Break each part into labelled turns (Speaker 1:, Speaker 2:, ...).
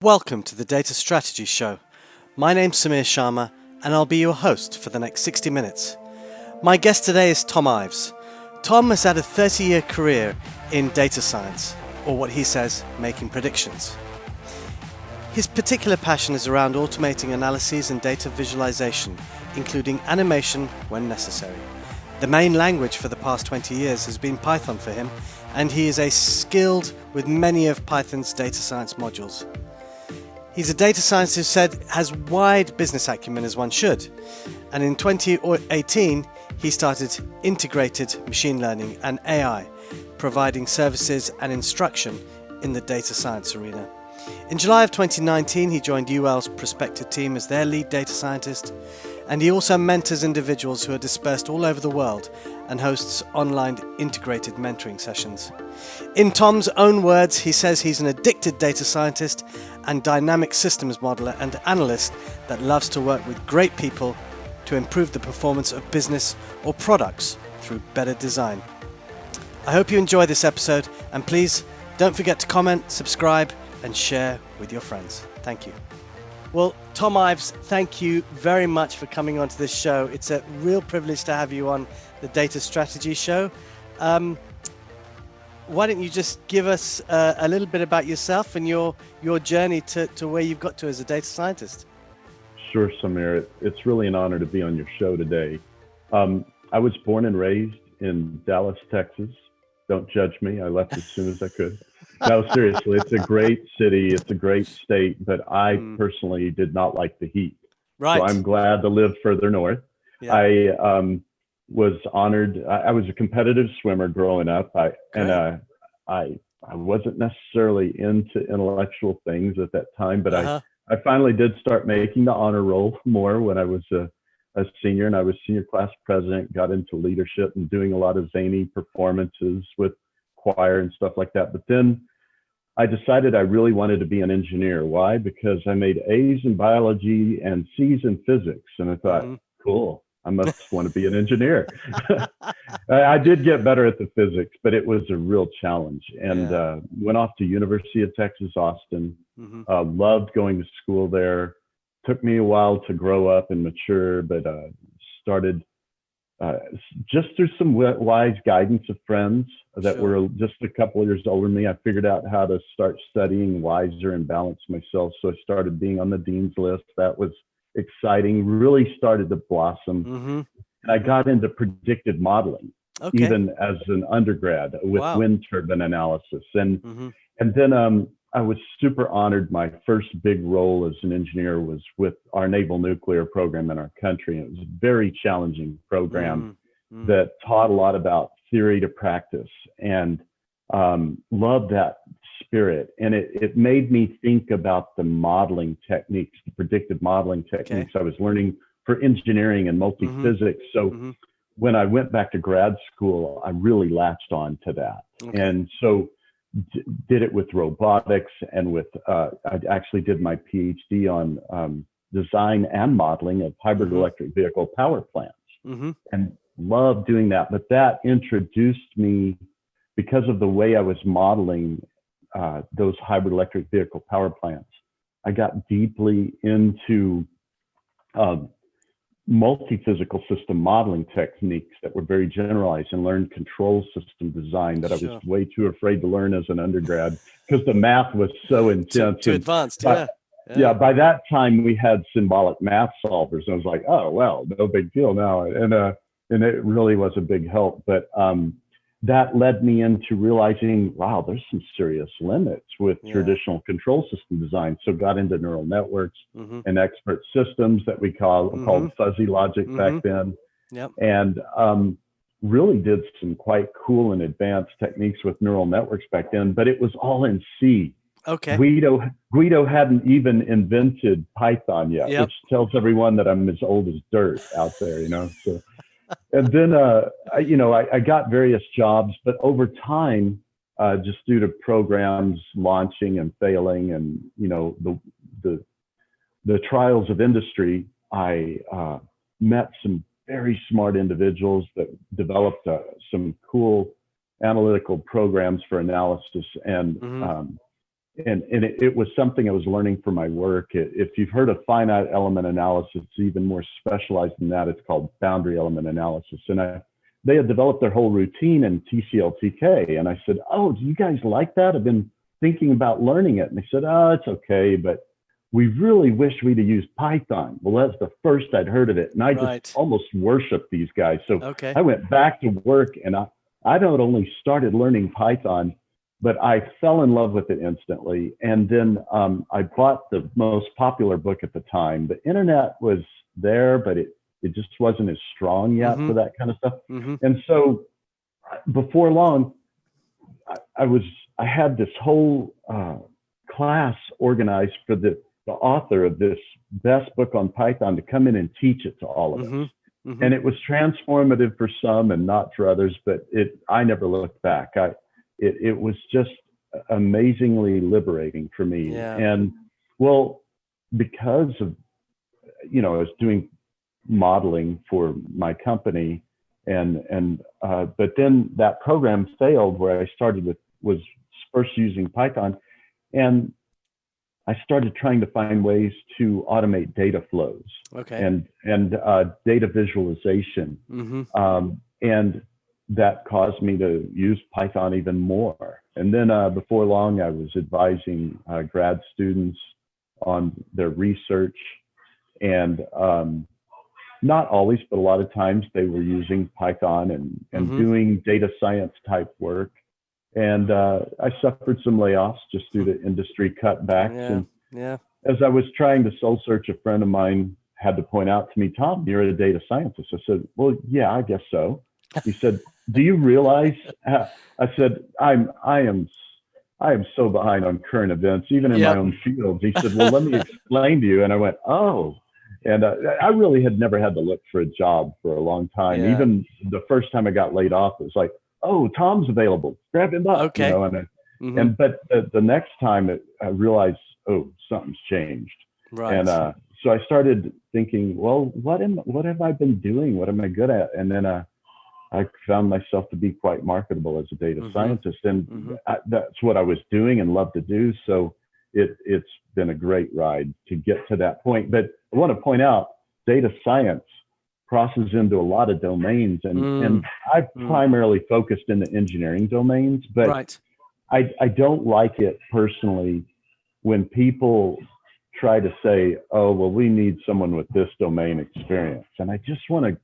Speaker 1: Welcome to the Data Strategy Show. My name's Samir Sharma and I'll be your host for the next 60 minutes. My guest today is Thom Ives. Thom has had a 30-year career in data science, or what he says, making predictions. His particular passion is around automating analyses and data visualization, including animation when necessary. The main language for the past 20 years has been Python for him, and he is skilled with many of Python's data science modules. He's a data scientist who said has wide business acumen as one should. And in 2018, he started integrated machine learning and AI, providing services and instruction in the data science arena. In July of 2019, he joined UL's Prospector team as their lead data scientist, and he also mentors individuals who are dispersed all over the world and hosts online integrated mentoring sessions. In Thom's own words, he says he's an addicted data scientist and dynamic systems modeler and analyst that loves to work with great people to improve the performance of business or products through better design. I hope you enjoy this episode, and please don't forget to comment, subscribe, and share with your friends. Thank you. Well, Thom Ives, thank you very much for coming onto this show. It's a real privilege to have you on the Data Strategy Show. Why don't you just give us a little bit about yourself and your journey to where you've got to as a data scientist?
Speaker 2: Sure, Samir. It's really an honor to be on your show today. I was born and raised in Dallas, Texas. Don't judge me. I left as soon as I could. No, seriously, it's a great city. It's a great state, but I personally did not like the heat.
Speaker 1: Right.
Speaker 2: So I'm glad to live further north. Yeah. I was honored. I was a competitive swimmer growing up. I wasn't necessarily into intellectual things at that time, but I finally did start making the honor roll more when I was a senior, and I was senior class president, got into leadership and doing a lot of zany performances with choir and stuff like that. But then I decided I really wanted to be an engineer. Why? Because I made A's in biology and C's in physics. And I thought, cool, I must want to be an engineer. I did get better at the physics, but it was a real challenge. And went off to University of Texas, Austin. Loved going to school there. Took me a while to grow up and mature, but started just through some wise guidance of friends that were just a couple of years older than me. I figured out how to start studying wiser and balance myself. So I started being on the dean's list. That was exciting, really started to blossom. And I got into predictive modeling, even as an undergrad with wind turbine analysis. And then I was super honored. My first big role as an engineer was with our naval nuclear program in our country. And it was a very challenging program that taught a lot about theory to practice, and loved that spirit. And it made me think about the modeling techniques, the predictive modeling techniques I was learning for engineering and multi-physics. So when I went back to grad school, I really latched on to that. And so did it with robotics and with, I actually did my PhD on design and modeling of hybrid electric vehicle power plants, and loved doing that. But that introduced me, because of the way I was modeling those hybrid electric vehicle power plants, I got deeply into multi-physical system modeling techniques that were very generalized, and learned control system design that I was way too afraid to learn as an undergrad because the math was so intense.
Speaker 1: Too advanced,
Speaker 2: yeah, by that time we had symbolic math solvers. And I was like, oh, well, no big deal now. And it really was a big help. But that led me into realizing, wow, there's some serious limits with traditional control system design. So got into neural networks and expert systems that we called fuzzy logic back then. And really did some quite cool and advanced techniques with neural networks back then, but it was all in C. Guido hadn't even invented Python yet, which tells everyone that I'm as old as dirt out there, So, and then, I got various jobs, but over time, just due to programs launching and failing, and the trials of industry, I met some very smart individuals that developed some cool analytical programs for analysis, and it was something I was learning for my work. If you've heard of finite element analysis, it's even more specialized than that. It's called boundary element analysis. And they had developed their whole routine in TCL/TK. And I said, oh, do you guys like that? I've been thinking about learning it. And they said, oh, it's okay, but we really wish we'd have used Python. Well, that's the first I'd heard of it. And I just almost worshiped these guys. So I went back to work, and I not only started learning Python, but I fell in love with it instantly. And then I bought the most popular book at the time. The internet was there, but it just wasn't as strong yet for that kind of stuff. And so before long, I had this whole class organized for the author of this best book on Python to come in and teach it to all of us. And it was transformative for some and not for others, but I never looked back. It was just amazingly liberating for me. And well, because of, I was doing modeling for my company, but then that program failed where I was first using Python, and I started trying to find ways to automate data flows and data visualization. And that caused me to use Python even more. And then before long, I was advising grad students on their research. And not always, but a lot of times they were using Python and doing data science type work. And I suffered some layoffs just due to industry cutbacks. As I was trying to soul search, a friend of mine had to point out to me, Tom, you're a data scientist. I said, well, yeah, I guess so. He said, do you realize? I said, I am so behind on current events, even in my own field. He said, well, let me explain to you. And I went, oh. And I really had never had to look for a job for a long time. Even the first time I got laid off, it was like, oh, Tom's available. Grab him up. But the next time I realized, oh, something's changed. And so I started thinking, well, what have I been doing? What am I good at? And then I found myself to be quite marketable as a data scientist. And that's what I was doing and loved to do. So it's been a great ride to get to that point. But I want to point out, data science crosses into a lot of domains. And I've primarily focused in the engineering domains, but I don't like it personally when people try to say, oh, well, we need someone with this domain experience. And I just want to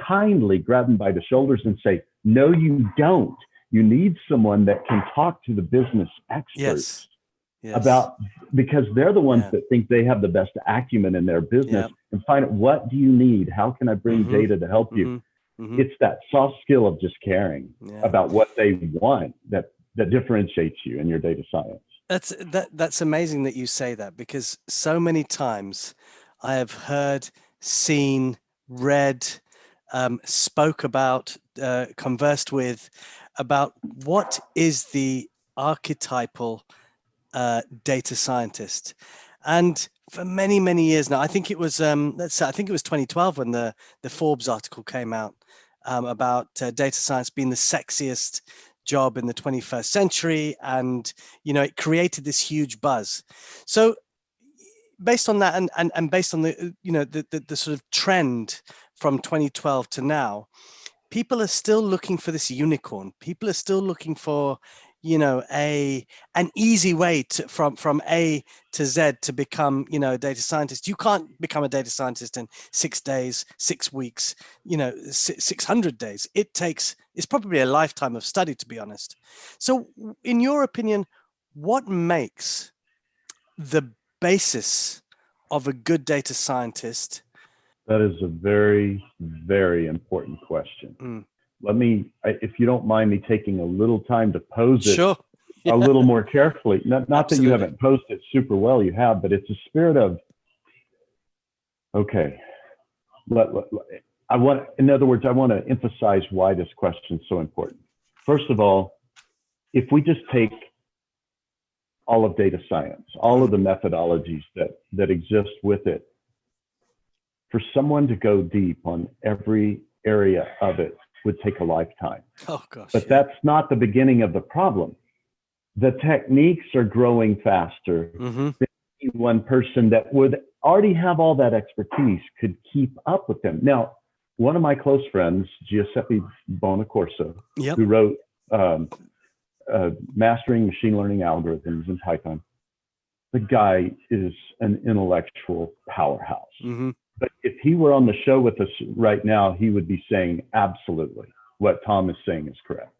Speaker 2: kindly grab them by the shoulders and say, no, you don't. You need someone that can talk to the business experts about, because they're the ones that think they have the best acumen in their business and find out, what do you need? How can I bring data to help you? It's that soft skill of just caring about what they want that differentiates you in your data science.
Speaker 1: That's amazing that you say that, because so many times I have heard, seen, read, spoke about, conversed with about what is the archetypal data scientist. And for many, many years now, I think it was, I think it was 2012 when the Forbes article came out about data science being the sexiest job in the 21st century. And, it created this huge buzz. So based on that and based on the, the sort of trend from 2012 to now, people are still looking for this unicorn. People are still looking for, an easy way to from A to Z to become, a data scientist. You can't become a data scientist in 6 days, 6 weeks, 600 days. It's probably a lifetime of study, to be honest. So in your opinion, what makes the basis of a good data scientist?
Speaker 2: That is a very, very important question. Let me, if you don't mind me taking a little time to pose it a little more carefully. Not that you haven't posed it super well, you have, but it's a spirit of, okay. In other words, I want to emphasize why this question is so important. First of all, if we just take all of data science, all of the methodologies that exist with it, for someone to go deep on every area of it would take a lifetime.
Speaker 1: Oh gosh.
Speaker 2: But that's not the beginning of the problem. the techniques are growing faster.
Speaker 1: Mm-hmm.
Speaker 2: One person that would already have all that expertise could keep up with them. Now, one of my close friends, Giuseppe Bonacorso,
Speaker 1: Yep.
Speaker 2: who wrote Mastering Machine Learning Algorithms in Python, the guy is an intellectual powerhouse.
Speaker 1: Mm-hmm.
Speaker 2: But if he were on the show with us right now, he would be saying absolutely what Thom is saying is correct.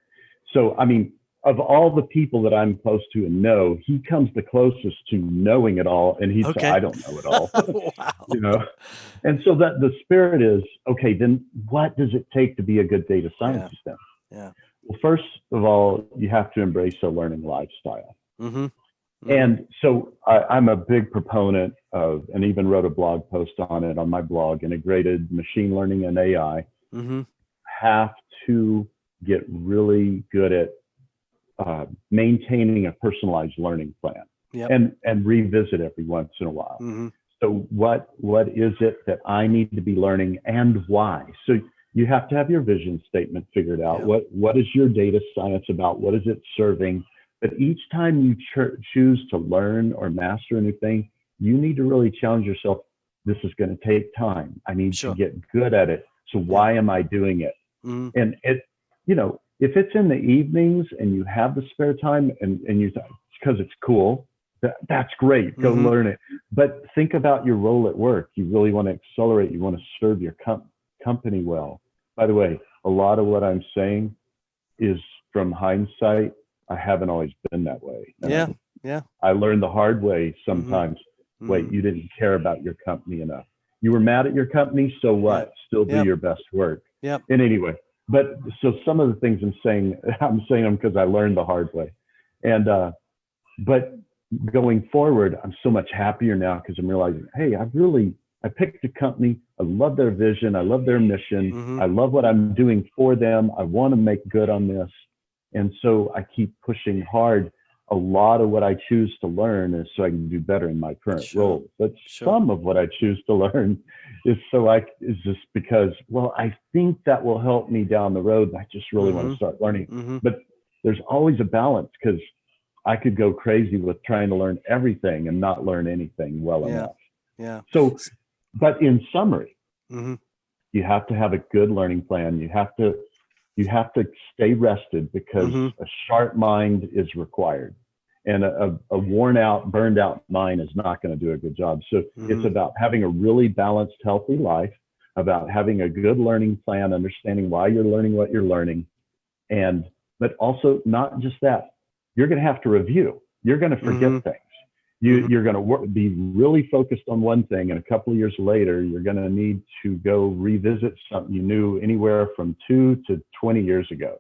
Speaker 2: So, I mean, of all the people that I'm close to and know, he comes the closest to knowing it all. And he'd say, I don't know it all.
Speaker 1: Wow.
Speaker 2: You know? And so that the spirit is, okay, then what does it take to be a good data scientist then?
Speaker 1: Yeah.
Speaker 2: Well, first of all, you have to embrace a learning lifestyle.
Speaker 1: Mm-hmm. Mm-hmm.
Speaker 2: And so I'm a big proponent of, and even wrote a blog post on it on my blog, Integrated Machine Learning and AI.
Speaker 1: Mm-hmm.
Speaker 2: Have to get really good at maintaining a personalized learning plan.
Speaker 1: Yep.
Speaker 2: and revisit every once in a while.
Speaker 1: Mm-hmm.
Speaker 2: So what is it that I need to be learning and why? So you have to have your vision statement figured out.
Speaker 1: Yeah.
Speaker 2: What is your data science about? What is it serving? But each time you choose to learn or master a new thing, you need to really challenge yourself. This is going to take time. I need to get good at it. So why am I doing it?
Speaker 1: Mm-hmm.
Speaker 2: And it, if it's in the evenings and you have the spare time and you because it's cool, that's great. Go
Speaker 1: Mm-hmm.
Speaker 2: learn it. But think about your role at work. You really want to accelerate. You want to serve your company well. By the way, a lot of what I'm saying is from hindsight. I haven't always been that way. And I learned the hard way sometimes. Mm-hmm. Wait, you didn't care about your company enough. You were mad at your company. So what? Still do your best work.
Speaker 1: Yep.
Speaker 2: And anyway, but so some of the things I'm saying them because I learned the hard way. And, but going forward, I'm so much happier now because I'm realizing, hey, I picked a company. I love their vision. I love their mission.
Speaker 1: Mm-hmm.
Speaker 2: I love what I'm doing for them. I want to make good on this. And so I keep pushing hard. A lot of what I choose to learn is so I can do better in my current role. But some of what I choose to learn is just because, well, I think that will help me down the road. I just really want to start learning. Mm-hmm. But there's always a balance because I could go crazy with trying to learn everything and not learn anything well enough.
Speaker 1: Yeah.
Speaker 2: So, but in summary, you have to have a good learning plan. You have to stay rested because a sharp mind is required, and a worn out, burned out mind is not going to do a good job. So it's about having a really balanced, healthy life, about having a good learning plan, understanding why you're learning what you're learning, but also not just that. You're going to have to review. You're going to forget things. You're going to be really focused on one thing, and a couple of years later, you're going to need to go revisit something you knew anywhere from 2 to 20 years ago.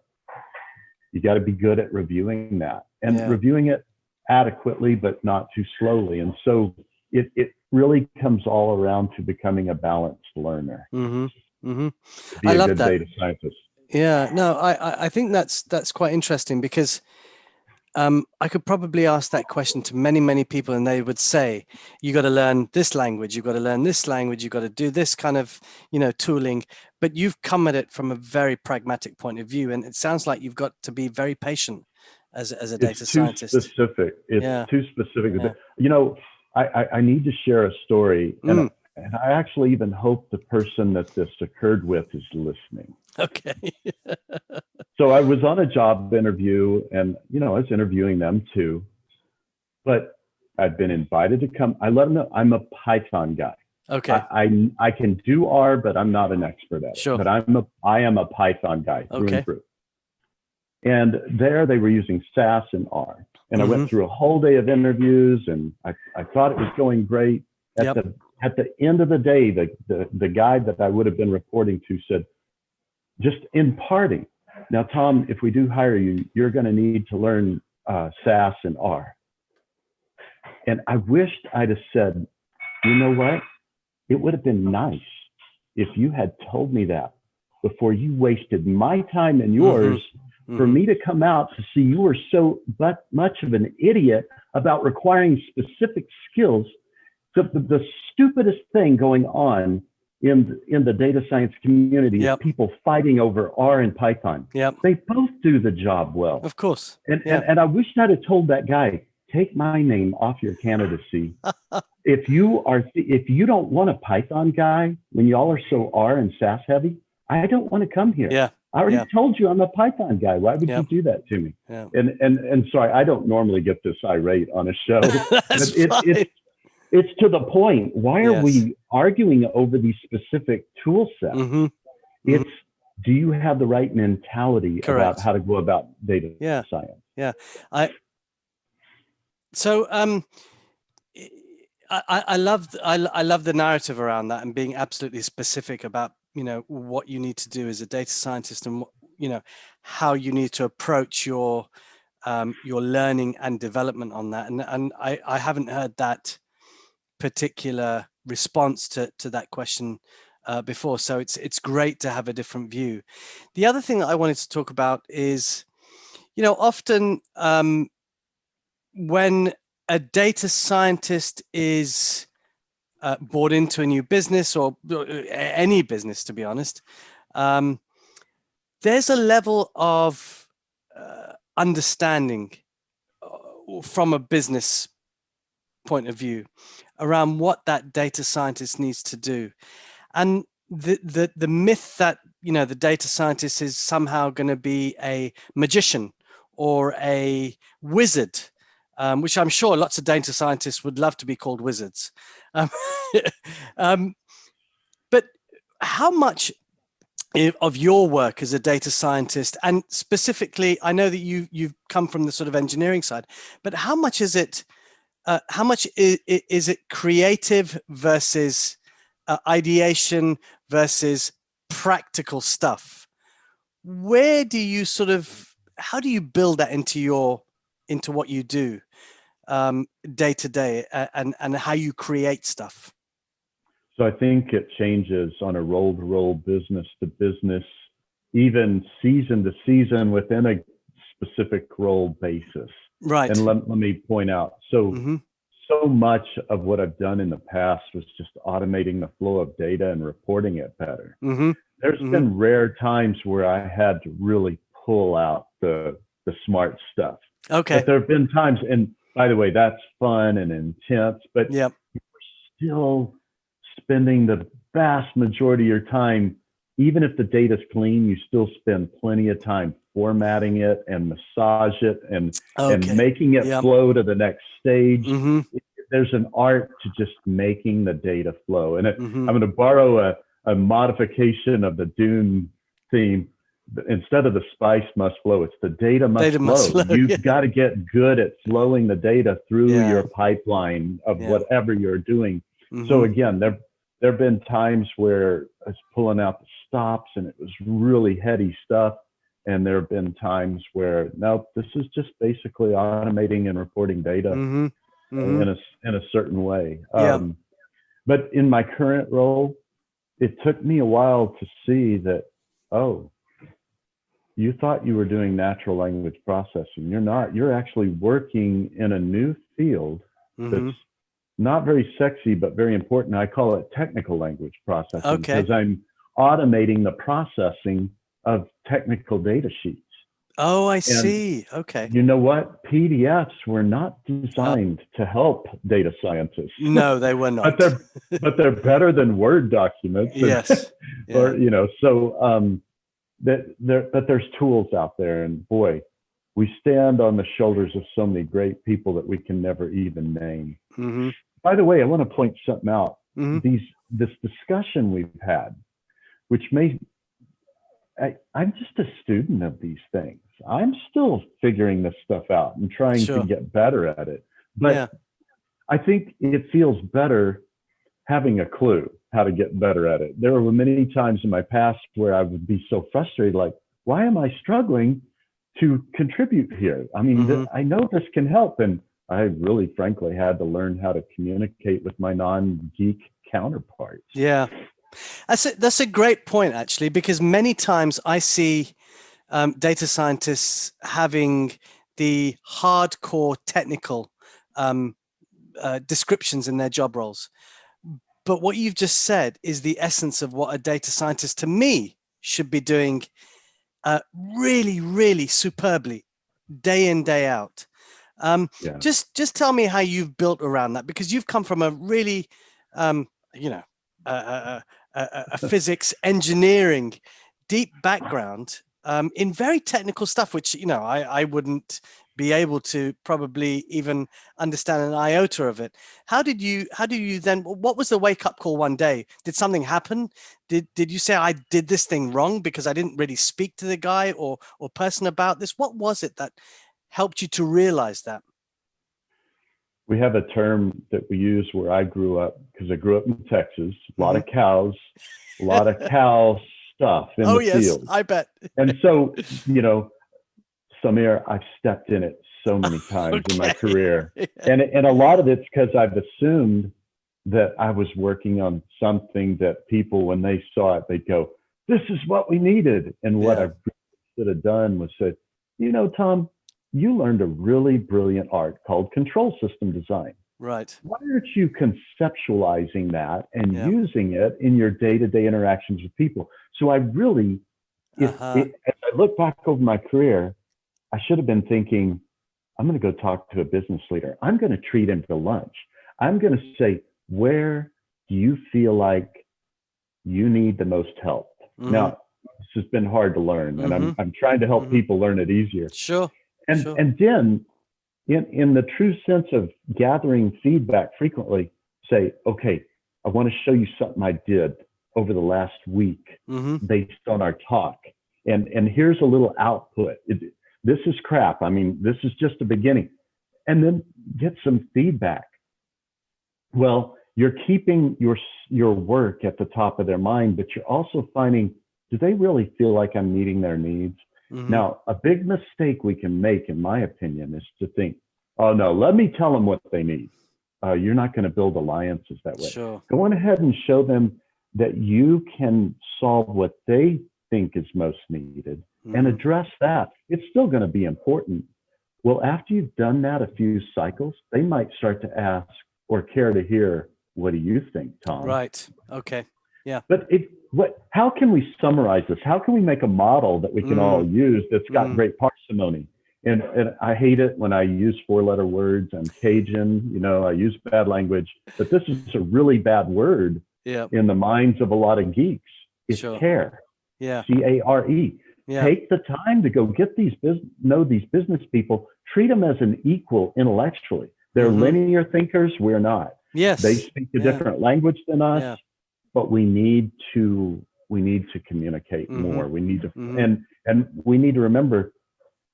Speaker 2: You got to be good at reviewing that and reviewing it adequately, but not too slowly. And so it really comes all around to becoming a balanced learner.
Speaker 1: Mm-hmm.
Speaker 2: Be a good data scientist.
Speaker 1: Yeah, no, I think that's quite interesting because I could probably ask that question to many, many people, and they would say, you got to learn this language, you've got to learn this language, you've got to do this kind of, tooling. But you've come at it from a very pragmatic point of view, and it sounds like you've got to be very patient as a data scientist.
Speaker 2: It's too specific. Yeah. I need to share a story, and I actually even hope the person that this occurred with is listening.
Speaker 1: Okay.
Speaker 2: So I was on a job interview, and I was interviewing them too, but I'd been invited to come. I let them know I'm a Python guy.
Speaker 1: Okay.
Speaker 2: I can do R, but I'm not an expert at it.
Speaker 1: Sure.
Speaker 2: But I am a Python guy through and through. And there they were using SAS and R, and I went through a whole day of interviews, and I thought it was going great. At the end of the day, the guy that I would have been reporting to said, just in parting, now, Thom, if we do hire you, you're going to need to learn SAS and R. And I wished I'd have said, you know what? It would have been nice if you had told me that before you wasted my time and yours for me to come out to see you were so much of an idiot about requiring specific skills. The stupidest thing going on in the data science community is people fighting over R and Python. They both do the job well.
Speaker 1: Of course.
Speaker 2: And I wish I'd have told that guy, take my name off your candidacy. If you don't want a Python guy when y'all are so R and SAS heavy, I don't want to come here. I already told you I'm a Python guy. Why would you do that to me? And sorry, I don't normally get this irate on a show. It's to the point. Why are we arguing over these specific tool sets? It's, do you have the right mentality about how to go about data science?
Speaker 1: So I love the narrative around that and being absolutely specific about, you know, what you need to do as a data scientist and, you know, how you need to approach your learning and development on that. And I haven't heard that particular response to that question before. So it's great to have a different view. The other thing that I wanted to talk about is, you know, often when a data scientist is brought into a new business or any business, to be honest, there's a level of understanding from a business point of view around what that data scientist needs to do. And the myth that, you know, the data scientist is somehow going to be a magician or a wizard, which I'm sure lots of data scientists would love to be called wizards. But how much of your work as a data scientist, and specifically, I know that you've come from the sort of engineering side, but how much is it? How much is it creative versus ideation versus practical stuff? Where do you how do you build that into what you do day to day, and how you create stuff?
Speaker 2: So I think it changes on a role to role, business to business, even season to season within a specific role basis.
Speaker 1: Right.
Speaker 2: And let me point out, so much of what I've done in the past was just automating the flow of data and reporting it better. There's been rare times where I had to really pull out the smart stuff.
Speaker 1: Okay.
Speaker 2: But there have been times, and by the way, that's fun and intense, but you're still spending the vast majority of your time, even if the data's clean, you still spend plenty of time formatting it and massage it and making it flow to the next stage. There's an art to just making the data flow. And I'm going to borrow a modification of the Dune theme. Instead of the spice must flow, it's the data must flow. You've got to get good at flowing the data through your pipeline of whatever you're doing. So again, there have been times where I was pulling out the stops and it was really heady stuff. And there have been times where, no, this is just basically automating and reporting data in a certain way. But in my current role, it took me a while to see that, oh, you thought you were doing natural language processing. You're not. You're actually working in a new field that's not very sexy, but very important. I call it technical language processing because I'm automating the processing of technical data sheets.
Speaker 1: Oh, I see. Okay.
Speaker 2: You know what? PDFs were not designed to help data scientists.
Speaker 1: No, they were not.
Speaker 2: but they're better than Word documents.
Speaker 1: Yes.
Speaker 2: Or, you know, so but there's tools out there, and boy, we stand on the shoulders of so many great people that we can never even name. By the way, I want to point something out. This discussion we've had, which I'm just a student of these things. I'm still figuring this stuff out and trying to get better at it. But I think it feels better having a clue how to get better at it. There were many times in my past where I would be so frustrated, like, why am I struggling to contribute here? I mean, I know this can help. And I really, frankly, had to learn how to communicate with my non-geek counterparts.
Speaker 1: Yeah. That's a great point, actually, because many times I see data scientists having the hardcore technical descriptions in their job roles. But what you've just said is the essence of what a data scientist, to me, should be doing really, really superbly, day in, day out. Just tell me how you've built around that, because you've come from a really, a physics engineering deep background in very technical stuff, which, I wouldn't be able to probably even understand an iota of it. How did you then, what was the wake up call one day? Did something happen? Did you say, I did this thing wrong because I didn't really speak to the guy or person about this? What was it that helped you to realize that?
Speaker 2: We have a term that we use where I grew up, because I grew up in Texas, a lot of cows, a lot of cow stuff in the field.
Speaker 1: I bet.
Speaker 2: And so, Samir, I've stepped in it so many times in my career. And a lot of it's because I've assumed that I was working on something that people, when they saw it, they'd go, this is what we needed. And what I should have done was said, Thom, you learned a really brilliant art called control system design.
Speaker 1: Right.
Speaker 2: Why aren't you conceptualizing that and using it in your day-to-day interactions with people? So I really, as I look back over my career, I should have been thinking, I'm going to go talk to a business leader. I'm going to treat him to lunch. I'm going to say, where do you feel like you need the most help? Now, this has been hard to learn, and I'm trying to help people learn it easier.
Speaker 1: Sure.
Speaker 2: And then in the true sense of gathering feedback frequently, say, okay, I want to show you something I did over the last week based on our talk. And here's a little output. This is crap. I mean, this is just the beginning. And then get some feedback. Well, you're keeping your work at the top of their mind, but you're also finding, do they really feel like I'm meeting their needs? Now, a big mistake we can make, in my opinion, is to think, oh, no, let me tell them what they need. You're not going to build alliances that way.
Speaker 1: Sure.
Speaker 2: Go on ahead and show them that you can solve what they think is most needed and address that. It's still going to be important. Well, after you've done that a few cycles, they might start to ask or care to hear, what do you think, Thom?
Speaker 1: Right. Okay. Yeah.
Speaker 2: But how can we summarize this? How can we make a model that we can all use that's got great parsimony? And I hate it when I use 4-letter words. I'm Cajun, I use bad language, but this is a really bad word in the minds of a lot of geeks. It's care.
Speaker 1: Yeah.
Speaker 2: C-A-R-E. Yeah. Take the time to go get know these business people, treat them as an equal intellectually. They're linear thinkers. We're not.
Speaker 1: Yes.
Speaker 2: They speak a different language than us. Yeah. But we need to communicate more. We need to, and we need to remember,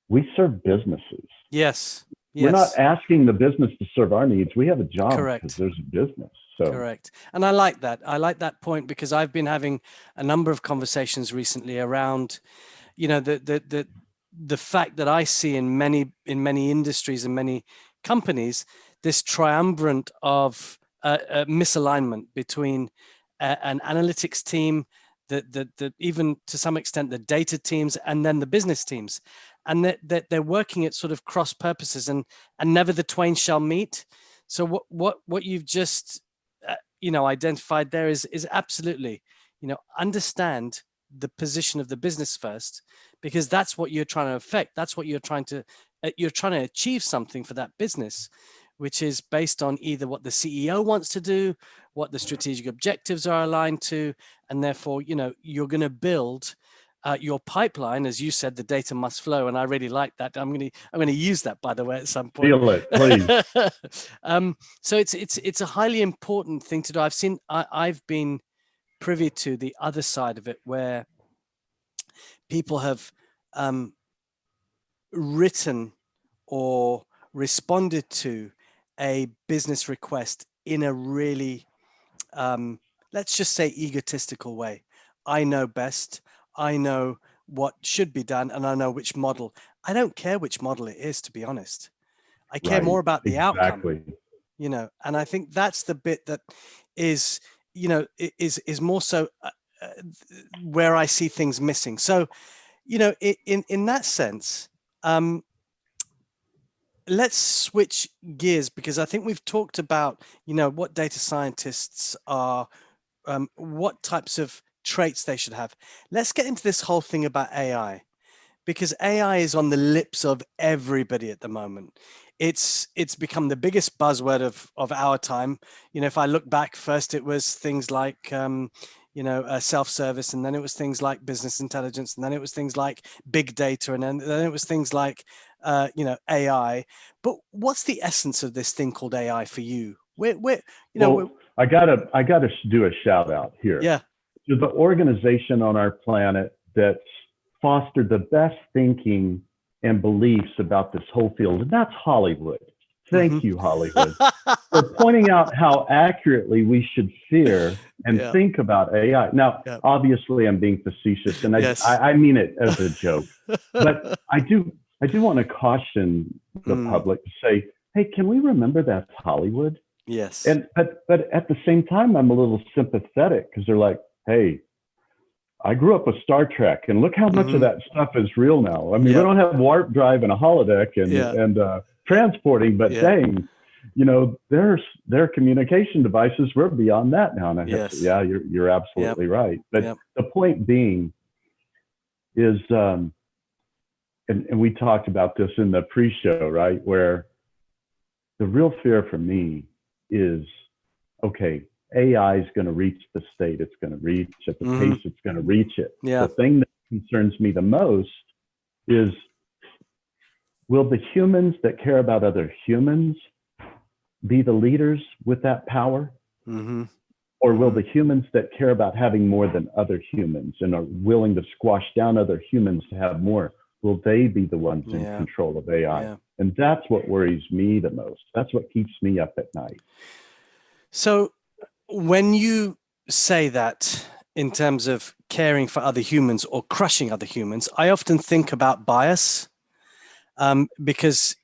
Speaker 2: we serve businesses.
Speaker 1: Yes.
Speaker 2: We're not asking the business to serve our needs. We have a job
Speaker 1: because
Speaker 2: there's a business. So.
Speaker 1: Correct. And I like that. I like that point, because I've been having a number of conversations recently around, the fact that I see in many industries and many companies, this triumvirate of misalignment between an analytics team, the even to some extent the data teams, and then the business teams, and that they're working at sort of cross purposes, and never the twain shall meet. So what you've just identified there is absolutely, understand the position of the business first, because that's what you're trying to affect. That's what you're trying to achieve something for that business, which is based on either what the CEO wants to do, what the strategic objectives are aligned to, and therefore, you're going to build your pipeline. As you said, the data must flow, and I really like that. I'm going to use that, by the way, at some point.
Speaker 2: Feel it, please.
Speaker 1: So it's a highly important thing to do. I've been privy to the other side of it, where people have written or responded to a business request in a really, let's just say, egotistical way. I know best. I know what should be done, and I know which model. I don't care which model it is, to be honest. I care more about the outcome. And I think that's the bit that is, is more so where I see things missing. So, in that sense, let's switch gears, because I think we've talked about, what data scientists are, what types of traits they should have. Let's get into this whole thing about AI, because AI is on the lips of everybody at the moment. It's become the biggest buzzword of our time. If I look back, first it was things like self-service, and then it was things like business intelligence, and then it was things like big data, and then it was things like AI. But what's the essence of this thing called AI for you?
Speaker 2: I gotta do a shout out here.
Speaker 1: Yeah.
Speaker 2: To the organization on our planet that's fostered the best thinking and beliefs about this whole field, and that's Hollywood. Thank you, Hollywood, for pointing out how accurately we should fear and think about AI. Now, obviously, I'm being facetious, and I mean it as a joke, but I do want to caution the public to say, hey, can we remember that's Hollywood?
Speaker 1: Yes.
Speaker 2: But at the same time, I'm a little sympathetic, because they're like, hey, I grew up with Star Trek, and look how much of that stuff is real now. I mean, we don't have warp drive and a holodeck and transporting, but dang, their communication devices, we're beyond that now. And I have to, you're absolutely right. But the point being is, and we talked about this in the pre-show, right? Where the real fear for me is, okay, AI is going to reach the state it's going to reach at the pace it's going to reach it. The thing that concerns me the most is, will the humans that care about other humans be the leaders with that power? Or will the humans that care about having more than other humans and are willing to squash down other humans to have more, will they be the ones in control of AI? And that's what worries me the most. That's what keeps me up at night.
Speaker 1: So when you say that in terms of caring for other humans or crushing other humans, I often think about bias, because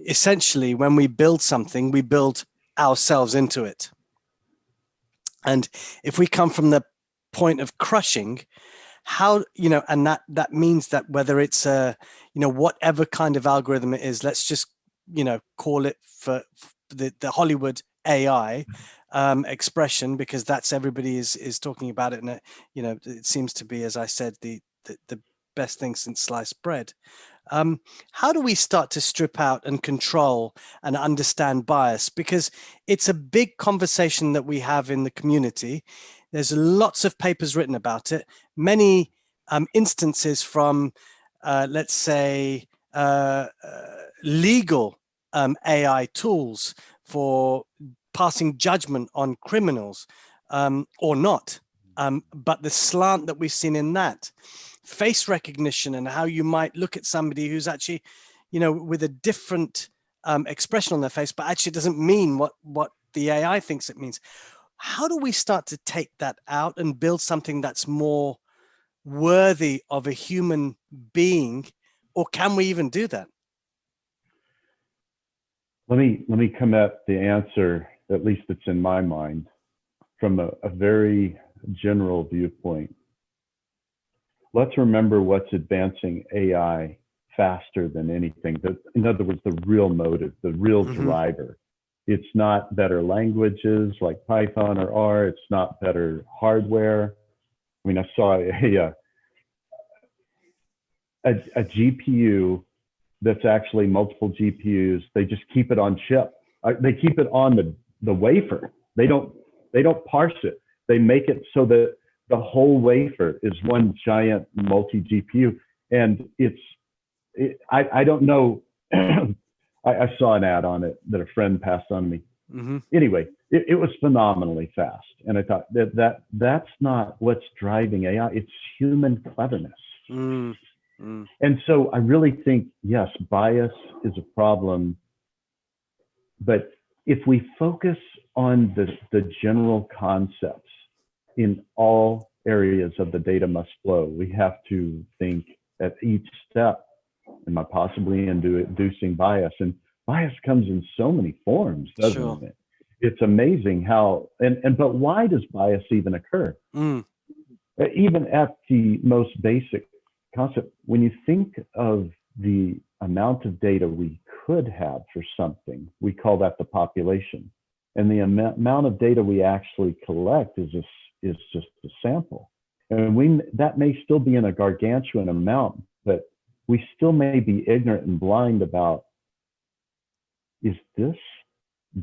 Speaker 1: essentially when we build something, we build ourselves into it. And if we come from the point of crushing, how, and that means that whether it's whatever kind of algorithm it is, let's just, call it for the Hollywood AI expression, because that's everybody is talking about it, and it seems to be, as I said, the best thing since sliced bread. How do we start to strip out and control and understand bias? Because it's a big conversation that we have in the community. There's lots of papers written about it, many instances from, let's say, legal AI tools for passing judgment on criminals, or not. But the slant that we've seen in that, face recognition, and how you might look at somebody who's actually, with a different expression on their face, but actually doesn't mean what the AI thinks it means. How do we start to take that out and build something that's more worthy of a human being, or can we even do that?
Speaker 2: Let me come at the answer, at least it's in my mind, from a very general viewpoint. Let's remember what's advancing AI faster than anything. In other words, the real motive, the real driver. It's not better languages like Python or R. It's not better hardware. I mean, I saw a GPU that's actually multiple GPUs. They just keep it on chip. They keep it on the wafer. They don't parse it. They make it so that the whole wafer is one giant multi-GPU. And I don't know. I saw an ad on it that a friend passed on me. Anyway, it was phenomenally fast. And I thought that's not what's driving AI. It's human cleverness. And so I really think, yes, bias is a problem. But if we focus on the general concepts in all areas of the data must flow, we have to think at each step, am I possibly inducing bias? And bias comes in so many forms, doesn't it? It's amazing how, but why does bias even occur? Even at the most basic concept, when you think of the amount of data we could have for something. We call that the population. And the amount of data we actually collect is just a sample. And that may still be in a gargantuan amount, but we still may be ignorant and blind about, is this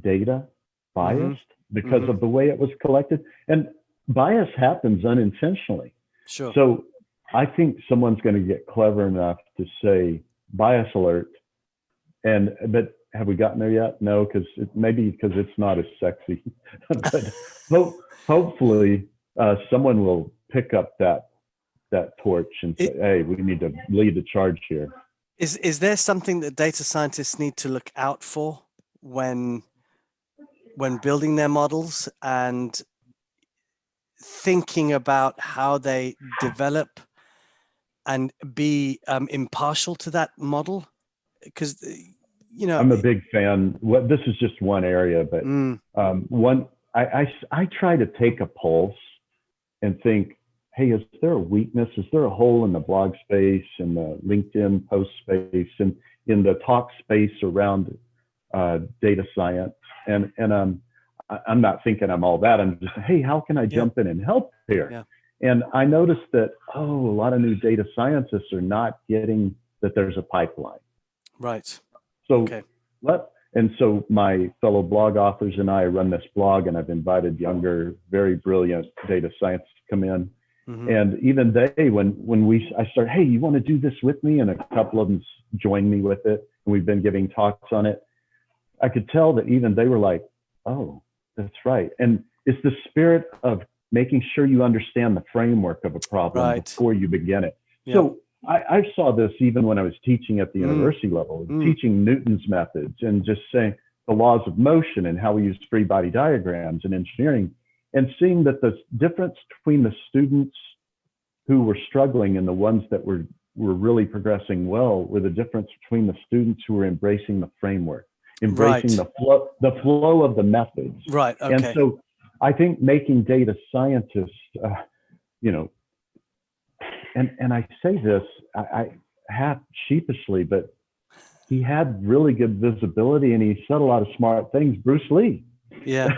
Speaker 2: data biased because of the way it was collected? And bias happens unintentionally.
Speaker 1: Sure.
Speaker 2: So I think someone's going to get clever enough to say bias alert. But have we gotten there yet? No, maybe because it's not as sexy. But hopefully someone will pick up that torch and say, hey, we need to lead the charge here.
Speaker 1: Is there something that data scientists need to look out for when building their models and thinking about how they develop and be impartial to that model? Because, you know,
Speaker 2: I'm a big fan. This is just one area, but I try to take a pulse and think, hey, is there a weakness? Is there a hole in the blog space, in the LinkedIn post space, and in the talk space around data science? And I'm not thinking I'm all that. I'm just, hey, how can I jump in and help here?
Speaker 1: Yeah.
Speaker 2: And I noticed that, a lot of new data scientists are not getting that there's a pipeline.
Speaker 1: Right.
Speaker 2: So so my fellow blog authors and I run this blog, and I've invited younger, very brilliant data scientists to come in. And even when I start, hey, you want to do this with me? And a couple of them joined me with it, and we've been giving talks on it. I could tell that even they were like, oh, that's right. And it's the spirit of making sure you understand the framework of a problem before you begin it. Yeah. So I saw this even when I was teaching at the university level, teaching Newton's methods and just saying the laws of motion and how we use free body diagrams in engineering, and seeing that the difference between the students who were struggling and the ones that were really progressing well were the difference between the students who were embracing the framework, embracing the flow of the methods.
Speaker 1: Right. Okay.
Speaker 2: And so I think making data scientists, and I say this, I half sheepishly, but he had really good visibility and he said a lot of smart things. Bruce Lee.
Speaker 1: Yeah.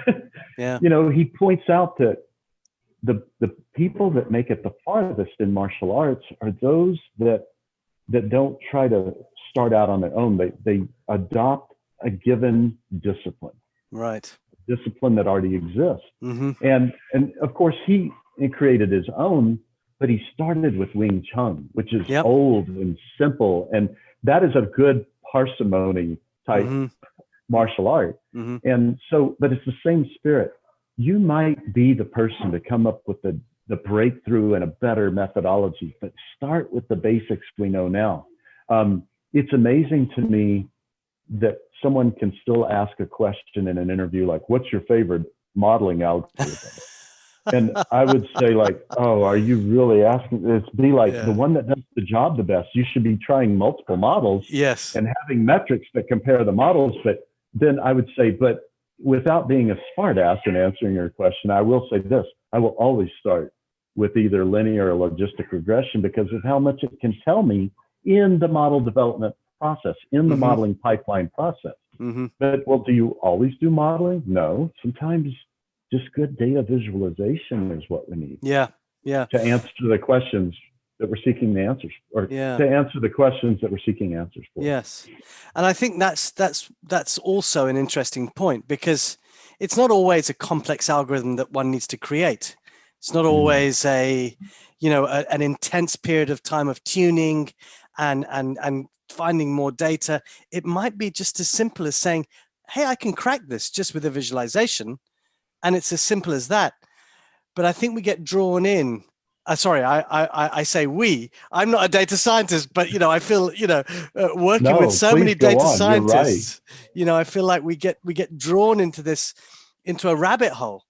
Speaker 1: Yeah.
Speaker 2: He points out that the people that make it the farthest in martial arts are those that don't try to start out on their own. They adopt a given discipline.
Speaker 1: Right.
Speaker 2: Discipline that already exists. And of course he created his own, but he started with Wing Chun, which is old and simple. And that is a good parsimony type martial art. And so, but it's the same spirit. You might be the person to come up with the breakthrough and a better methodology, but start with the basics we know now. It's amazing to me that someone can still ask a question in an interview like, what's your favorite modeling algorithm? And I would say like, oh, are you really asking? It's be like the one that does the job the best. You should be trying multiple models and having metrics that compare the models. But then I would say, but without being a smart ass in answering your question, I will say this, I will always start with either linear or logistic regression because of how much it can tell me in the model development process, in the modeling pipeline process. But well, do you always do modeling? No, sometimes just good data visualization is what we need.
Speaker 1: Yeah.
Speaker 2: To answer the questions that we're seeking the answers, or to answer the questions that we're seeking answers for.
Speaker 1: Yes. And I think that's also an interesting point, because it's not always a complex algorithm that one needs to create. It's not always an intense period of time of tuning and finding more data. It might be just as simple as saying, hey, I can crack this just with a visualization. And it's as simple as that. But I think we get drawn in. I say we. I'm not a data scientist, but I feel working with so many data scientists. Right. I feel like we get drawn into a rabbit hole,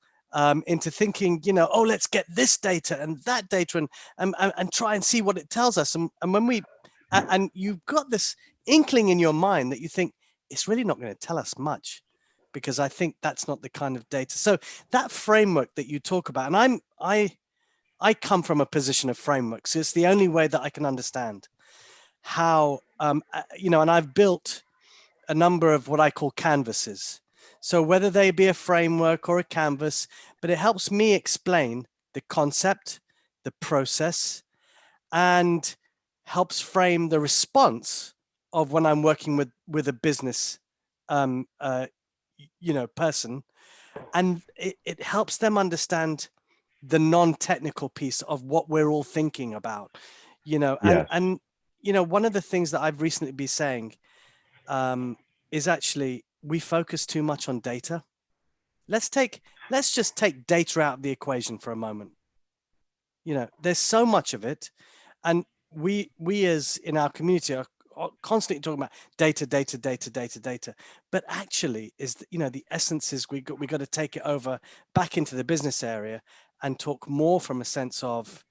Speaker 1: into thinking, let's get this data and that data and try and see what it tells us. And when and you've got this inkling in your mind that you think it's really not going to tell us much, because I think that's not the kind of data. So that framework that you talk about, and I come from a position of frameworks. It's the only way that I can understand how, and I've built a number of what I call canvases. So whether they be a framework or a canvas, but it helps me explain the concept, the process, and helps frame the response of when I'm working with a business, person, and it helps them understand the non-technical piece of what we're all thinking about,
Speaker 2: Yes.
Speaker 1: and one of the things that I've recently been saying is actually we focus too much on data. Let's just take data out of the equation for a moment. There's so much of it, and we as in our community are constantly talking about data. But actually, the essence is we got to take it over back into the business area and talk more from a sense of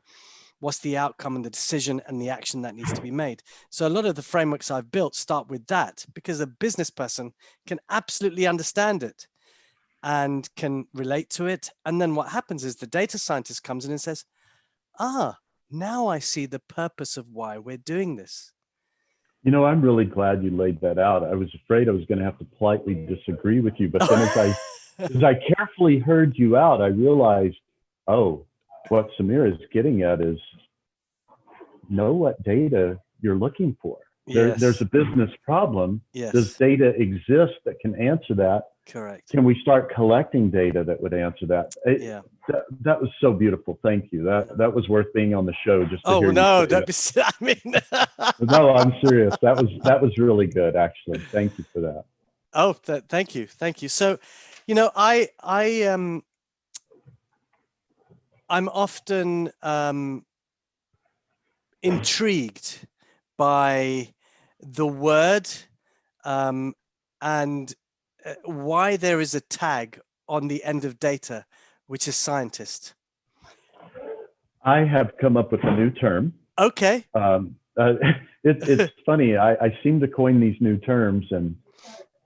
Speaker 1: what's the outcome and the decision and the action that needs to be made. So a lot of the frameworks I've built start with that, because a business person can absolutely understand it and can relate to it. And then what happens is the data scientist comes in and says, now I see the purpose of why we're doing this.
Speaker 2: I'm really glad you laid that out. I was afraid I was going to have to politely disagree with you, but then as I carefully heard you out, I realized, what Samir is getting at is know what data you're looking for.
Speaker 1: Yes.
Speaker 2: There's a business problem.
Speaker 1: Yes.
Speaker 2: Does data exist that can answer that?
Speaker 1: Correct.
Speaker 2: Can we start collecting data that would answer that? That was so beautiful. Thank you. That was worth being on the show just to hear you say that.
Speaker 1: I mean,
Speaker 2: no, I'm serious. That was really good, actually. Thank you for that.
Speaker 1: Oh, thank you. So, I'm often intrigued by the word and why there is a tag on the end of data, which is scientist.
Speaker 2: I have come up with a new term.
Speaker 1: Okay.
Speaker 2: It's funny. I seem to coin these new terms and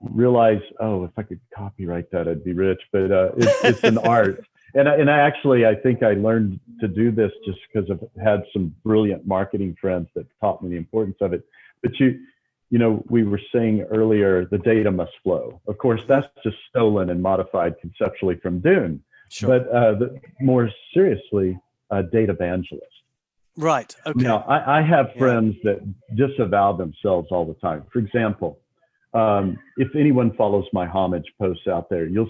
Speaker 2: realize, if I could copyright that, I'd be rich. But it's an art. And I think I learned to do this just because I've had some brilliant marketing friends that taught me the importance of it. But we were saying earlier, the data must flow. Of course, that's just stolen and modified conceptually from Dune. Sure. But more seriously, data evangelist.
Speaker 1: Right. Okay.
Speaker 2: Now, I have friends that disavow themselves all the time. For example, if anyone follows my homage posts out there, you'll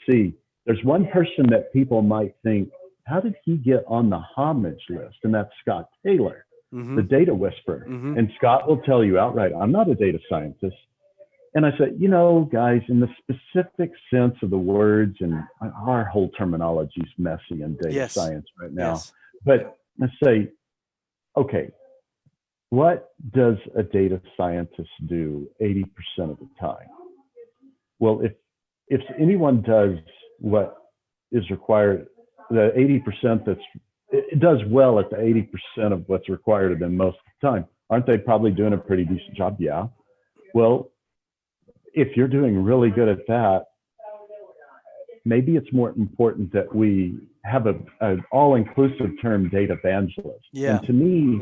Speaker 2: see there's one person that people might think, how did he get on the homage list? And that's Scott Taylor, the data whisperer. And Scott will tell you outright, I'm not a data scientist. And I said, guys, in the specific sense of the words, and our whole terminology is messy in data science right now. Yes. But let's say, okay, what does a data scientist do 80% of the time? Well, if anyone does what is required, the 80% it does well at the 80% of what's required of them most of the time, aren't they probably doing a pretty decent job? Yeah. Well, if you're doing really good at that, maybe it's more important that we have an all-inclusive term, data evangelist.
Speaker 1: Yeah.
Speaker 2: And to me,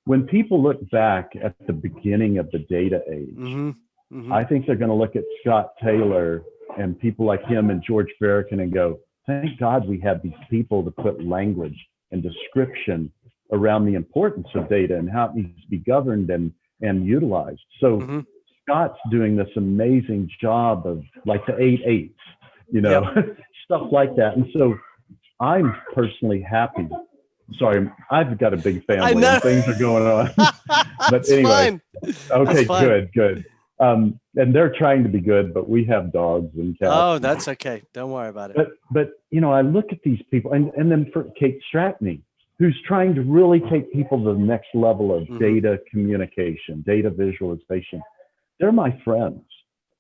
Speaker 2: when people look back at the beginning of the data age, I think they're going to look at Scott Taylor and people like him and George Verican and go, thank God we have these people to put language and description around the importance of data and how it needs to be governed and utilized. So Scott's doing this amazing job of like the 8 8s, stuff like that. And so I'm personally happy. Sorry, I've got a big family and things are going on. But anyway, okay, good. And they're trying to be good, but we have dogs and cats.
Speaker 1: Oh, that's okay. Don't worry about it.
Speaker 2: But I look at these people, and then for Kate Stratney, who's trying to really take people to the next level of data communication, data visualization. They're my friends,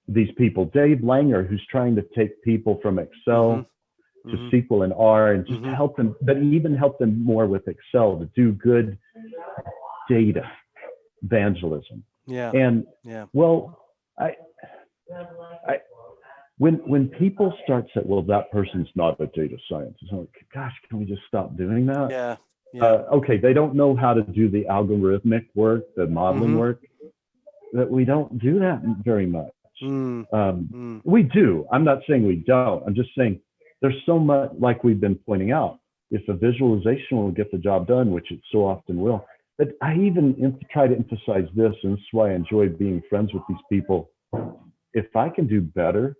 Speaker 2: these people. Dave Langer, who's trying to take people from Excel to SQL and R and just help them, but even help them more with Excel to do good data evangelism.
Speaker 1: Yeah.
Speaker 2: And well, when people start saying, well, that person's not a data scientist, I'm like, gosh, can we just stop doing that?
Speaker 1: Yeah.
Speaker 2: Okay, they don't know how to do the algorithmic work, the modeling work. that we don't do that very much.
Speaker 1: Mm.
Speaker 2: We do. I'm not saying we don't. I'm just saying there's so much, like we've been pointing out. If a visualization will get the job done, which it so often will, but I even try to emphasize this, and this is why I enjoy being friends with these people. If I can do better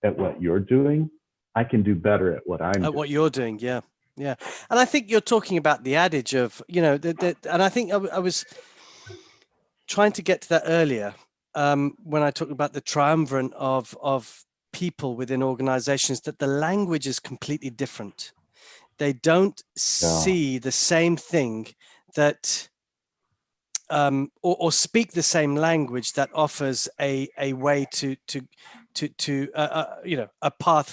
Speaker 2: at what you're doing, I can do better at what I'm doing.
Speaker 1: At what you're doing, yeah. Yeah. And I think you're talking about the adage of, and I think I was trying to get to that earlier when I talked about the triumvirate of people within organizations, that the language is completely different. They don't see the same thing that or speak the same language that offers a way to a path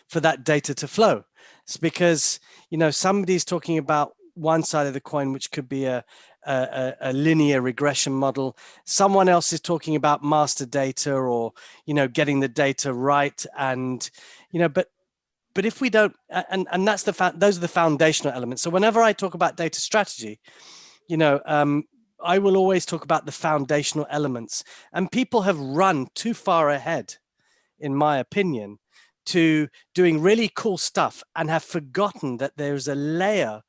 Speaker 1: for that data to flow. It's because somebody's talking about one side of the coin, which could be a linear regression model. Someone else is talking about master data, or getting the data right, and but if we don't, and that's those are the foundational elements. So whenever I talk about data strategy, I will always talk about the foundational elements, and people have run too far ahead, in my opinion, to doing really cool stuff and have forgotten that there's a layer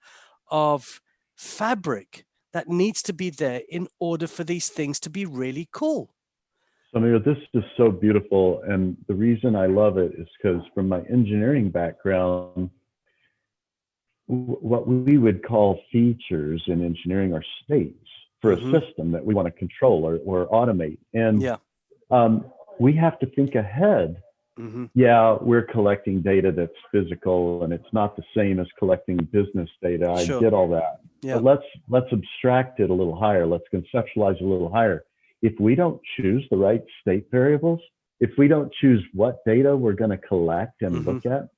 Speaker 1: of fabric that needs to be there in order for these things to be really cool.
Speaker 2: Samir, this is so beautiful. And the reason I love it is because from my engineering background, what we would call features in engineering are states for a system that we want to control or automate. And we have to think ahead. Yeah, we're collecting data that's physical, and it's not the same as collecting business data. I get all that. Yeah. But let's abstract it a little higher. Let's conceptualize a little higher. If we don't choose the right state variables, if we don't choose what data we're going to collect and look at,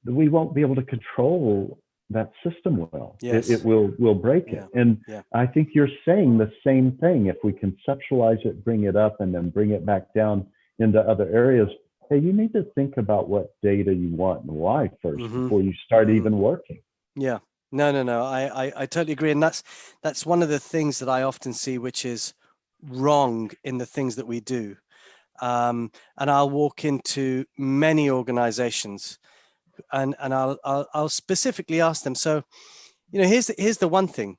Speaker 2: we won't be able to control that system well.
Speaker 1: Yes.
Speaker 2: It will break it. And I think you're saying the same thing. If we conceptualize it, bring it up, and then bring it back down into other areas, hey, you need to think about what data you want and why first before you start even working.
Speaker 1: Yeah. No. I totally agree. And that's one of the things that I often see, which is wrong in the things that we do. And I'll walk into many organizations and I'll specifically ask them. So, here's the one thing.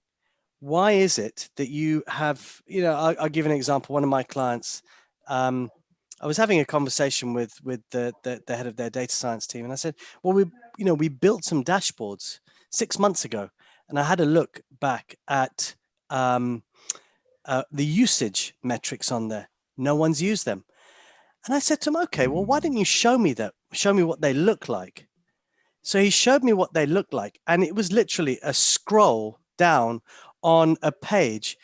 Speaker 1: Why is it that you have, I'll give an example. One of my clients, I was having a conversation with the head of their data science team, and I said, well, we built some dashboards 6 months ago, and I had a look back at the usage metrics on there. No one's used them. And I said to him, okay, well, why didn't you show me what they look like? So he showed me what they look like, and it was literally a scroll down on a page,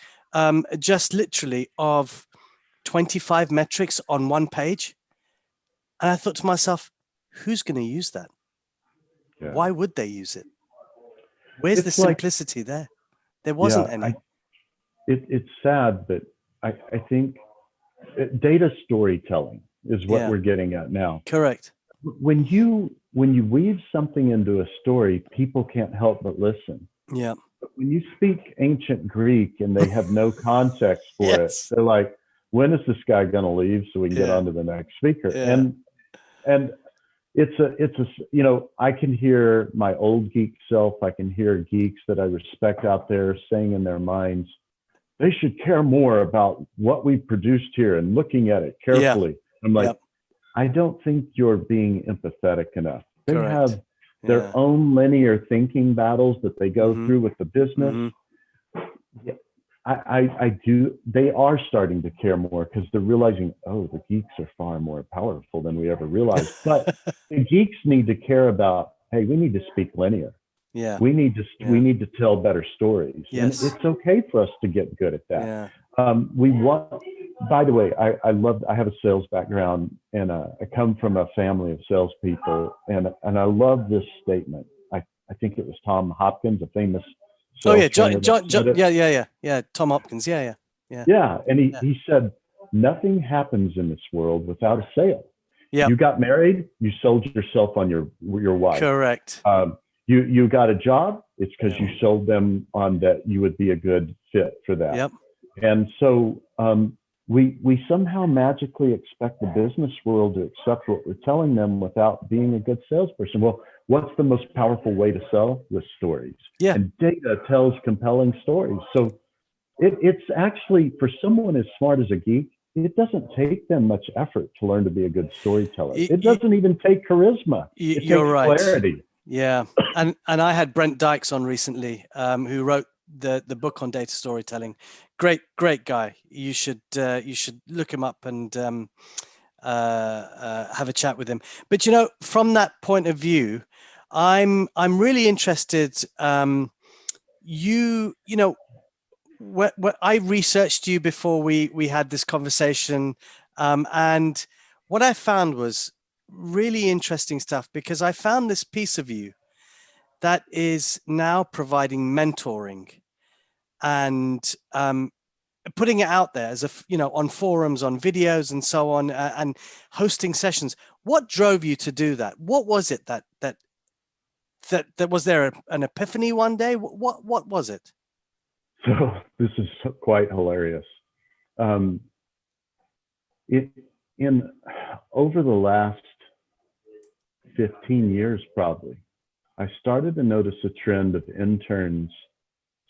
Speaker 1: just literally of 25 metrics on one page. And I thought to myself, who's going to use that? Yeah. Why would they use it? Where's the simplicity there? There wasn't any.
Speaker 2: It's sad, but I think data storytelling is what we're getting at now.
Speaker 1: Correct.
Speaker 2: When you weave something into a story, people can't help but listen.
Speaker 1: Yeah.
Speaker 2: But when you speak ancient Greek and they have no context for it, they're like, when is this guy going to leave so we can get on to the next speaker? Yeah. And it's I can hear my old geek self. I can hear geeks that I respect out there saying in their minds, they should care more about what we produced here and looking at it carefully. Yeah. I'm like, I don't think you're being empathetic enough. They have their own linear thinking battles that they go through with the business. Yeah, I do. They are starting to care more because they're realizing, oh, the geeks are far more powerful than we ever realized. But the geeks need to care about, hey, we need to speak linear.
Speaker 1: Yeah.
Speaker 2: We need to tell better stories.
Speaker 1: Yes.
Speaker 2: And it's okay for us to get good at that.
Speaker 1: Yeah.
Speaker 2: By the way, I have a sales background, and I come from a family of salespeople, and I love this statement. I think it was Tom Hopkins, a famous
Speaker 1: John, Tom Hopkins, yeah.
Speaker 2: And he said, nothing happens in this world without a sale.
Speaker 1: Yeah.
Speaker 2: You got married, you sold yourself on your wife.
Speaker 1: Correct.
Speaker 2: You got a job, it's because you sold them on that you would be a good fit for that.
Speaker 1: Yep.
Speaker 2: And so we somehow magically expect the business world to accept what we're telling them without being a good salesperson. Well, what's the most powerful way to sell? With stories.
Speaker 1: Yeah.
Speaker 2: And data tells compelling stories. So it's actually, for someone as smart as a geek, it doesn't take them much effort to learn to be a good storyteller. It doesn't even take charisma. It
Speaker 1: You're
Speaker 2: takes
Speaker 1: right.
Speaker 2: clarity.
Speaker 1: Yeah. And I had Brent Dykes on recently, who wrote the book on data storytelling. Great guy. You should look him up and have a chat with him. But from that point of view, I'm really interested. What I researched you before we had this conversation, and what I found was really interesting stuff, because I found this piece of you that is now providing mentoring and putting it out there as on forums, on videos, and so on, and hosting sessions. What drove you to do that? What was it that was there an epiphany one day? What was it?
Speaker 2: So this is quite hilarious. Over the last 15 years, probably, I started to notice a trend of interns